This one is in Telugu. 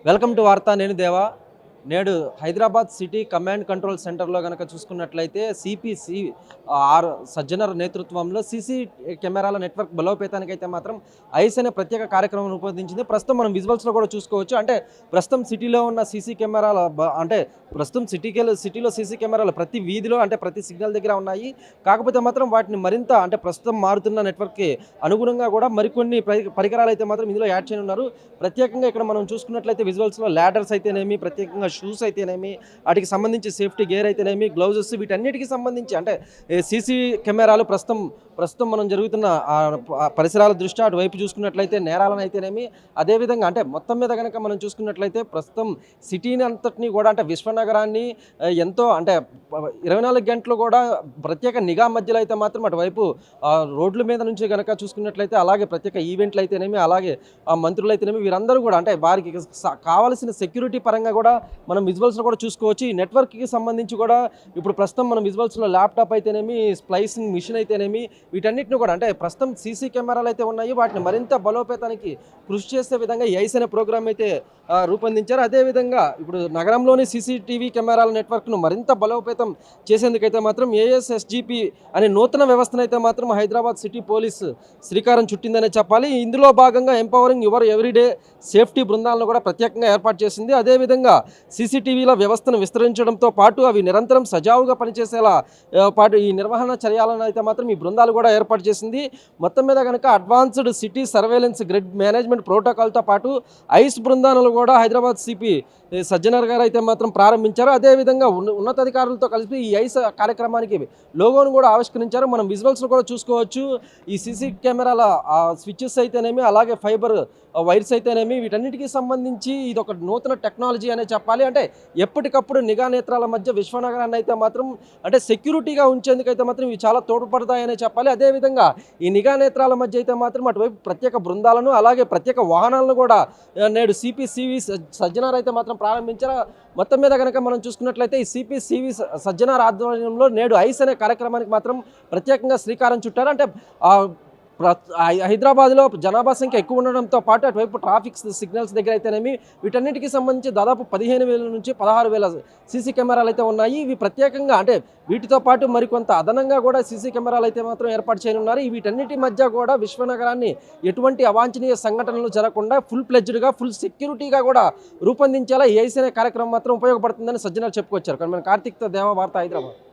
వెల్కమ్ టు వార్త. నేను దేవా. నేడు హైదరాబాద్ సిటీ కమాండ్ కంట్రోల్ సెంటర్లో కనుక చూసుకున్నట్లయితే సిపిసి ఆర్ సజ్జనర్ నేతృత్వంలో సీసీ కెమెరాల నెట్వర్క్ బలోపేతానికి అయితే మాత్రం ఐస్ అనే ప్రత్యేక కార్యక్రమం రూపొందించింది. ప్రస్తుతం మనం విజువల్స్లో కూడా చూసుకోవచ్చు. అంటే ప్రస్తుతం సిటీలో ఉన్న సీసీ కెమెరాల అంటే ప్రస్తుతం సిటీలో సీసీ కెమెరాలు ప్రతి వీధిలో అంటే ప్రతి సిగ్నల్ దగ్గర ఉన్నాయి. కాకపోతే మాత్రం వాటిని మరింత అంటే ప్రస్తుతం మారుతున్న నెట్వర్క్కి అనుగుణంగా కూడా మరికొన్ని పరికరాలు అయితే మాత్రం ఇందులో యాడ్ చేయనున్నారు. ప్రత్యేకంగా ఇక్కడ మనం చూసుకున్నట్లయితే విజువల్స్లో ల్యాడర్స్ అయితేనేమి, ప్రత్యేకంగా షూస్ అయితేనేమి, వాటికి సంబంధించి సేఫ్టీ గేర్ అయితేనేమి, గ్లౌజెస్, వీటన్నిటికి సంబంధించి అంటే సీసీ కెమెరాలు ప్రస్తుతం మనం జరుగుతున్న పరిసరాల దృష్ట్యా అటువైపు చూసుకున్నట్లయితే నేరాలను అయితేనేమి, అదేవిధంగా అంటే మొత్తం మీద కనుక మనం చూసుకున్నట్లయితే ప్రస్తుతం సిటీని అంతటినీ కూడా అంటే విశ్వనగరాన్ని ఎంతో అంటే 24 గంటలు కూడా ప్రత్యేక నిఘా మధ్యలో అయితే మాత్రం అటువైపు రోడ్ల మీద నుంచి కనుక చూసుకున్నట్లయితే అలాగే ప్రత్యేక ఈవెంట్లు అయితేనేమి, అలాగే మంత్రులు అయితేనేమి, వీరందరూ కూడా అంటే వారికి కావాల్సిన సెక్యూరిటీ పరంగా కూడా మనం విజువల్స్లో కూడా చూసుకోవచ్చు. ఈ నెట్వర్క్కి సంబంధించి కూడా ఇప్పుడు ప్రస్తుతం మనం విజువల్స్లో ల్యాప్టాప్ అయితేనేమి, స్ప్లైసింగ్ మిషన్ అయితేనేమి, వీటన్నిటిని కూడా అంటే ప్రస్తుతం సీసీ కెమెరాలు అయితే ఉన్నాయి. వాటిని మరింత బలోపేతానికి కృషి చేసే విధంగా ఐస్ అనే ప్రోగ్రామ్ అయితే రూపొందించారు. అదేవిధంగా ఇప్పుడు నగరంలోని సీసీటీవీ కెమెరాల నెట్వర్క్ను మరింత బలోపేతం చేసేందుకైతే మాత్రం ఏఎస్ఎస్జిపి అనే నూతన వ్యవస్థను అయితే మాత్రం హైదరాబాద్ సిటీ పోలీస్ శ్రీకారం చుట్టిందనే చెప్పాలి. ఇందులో భాగంగా ఎంపవరింగ్ యువర్ ఎవ్రీడే సేఫ్టీ బృందాలను కూడా ప్రత్యేకంగా ఏర్పాటు చేసింది. అదేవిధంగా సీసీటీవీల వ్యవస్థను విస్తరించడంతో పాటు అవి నిరంతరం సజావుగా పనిచేసేలా పాటు ఈ నిర్వహణ చర్యలను అయితే మాత్రం ఈ బృందాలు కూడా ఏర్పాటు చేసింది. మొత్తం మీద కనుక advanced city surveillance grid management ప్రోటోకాల్తో పాటు ఐస్ బృందాలను కూడా హైదరాబాద్ సిపి సజ్జనర్ గారు అయితే మాత్రం ప్రారంభించారు. అదేవిధంగా ఉన్నతాధికారులతో కలిసి ఈ ఐస్ కార్యక్రమానికి లోగోను కూడా ఆవిష్కరించారు. మనం విజువల్స్లో కూడా చూసుకోవచ్చు. ఈ సీసీ కెమెరాల స్విచ్చెస్ అయితేనేమి, అలాగే ఫైబర్ వైర్స్ అయితేనేమి, వీటన్నిటికీ సంబంధించి ఇది ఒక నూతన టెక్నాలజీ అనే చెప్పాలి. అంటే ఎప్పటికప్పుడు నిఘా నేత్రాల మధ్య విశ్వనగరాన్ని అయితే మాత్రం అంటే సెక్యూరిటీగా ఉంచేందుకైతే మాత్రం ఇవి చాలా తోడ్పడతాయనే చెప్పాలి. అదేవిధంగా ఈ నిఘా నేత్రాల మధ్య అయితే మాత్రం అటువైపు ప్రత్యేక బృందాలను, అలాగే ప్రత్యేక వాహనాలను కూడా నేడు సిపి సజ్జనార్ అయితే మాత్రం ప్రారంభించారు. మొత్తం మీద కనుక మనం చూసుకున్నట్లయితే ఈ సిపి సజ్జనార్ ఆధ్వర్యంలో నేడు ఐస్ అనే కార్యక్రమానికి మాత్రం ప్రత్యేకంగా శ్రీకారం చుట్టారు. అంటే హైదరాబాద్లో జనాభా సంఖ్య ఎక్కువ ఉండడంతో పాటు అటువైపు ట్రాఫిక్ సిగ్నల్స్ దగ్గర అయితేనేమి, వీటన్నిటికీ సంబంధించి దాదాపు 15,000 నుంచి 16,000 సీసీ కెమెరాలు అయితే ఉన్నాయి. ఇవి ప్రత్యేకంగా అంటే వీటితో పాటు మరికొంత అదనంగా కూడా సీసీ కెమెరాలు అయితే మాత్రం ఏర్పాటు చేయనున్నారు. వీటన్నిటి మధ్య కూడా విశ్వనగరాన్ని ఎటువంటి అవాంఛనీయ సంఘటనలు జరగకుండా ఫుల్ ప్లెడ్జ్డ్గా, ఫుల్ సెక్యూరిటీగా కూడా రూపొందించేలా ఈ ఐస్ అనే కార్యక్రమం మాత్రం ఉపయోగపడుతుందని సజ్జనార్ చెప్పుకొచ్చారు. కానీ మన కార్తీక్తో దేవా, వార్త, హైదరాబాద్.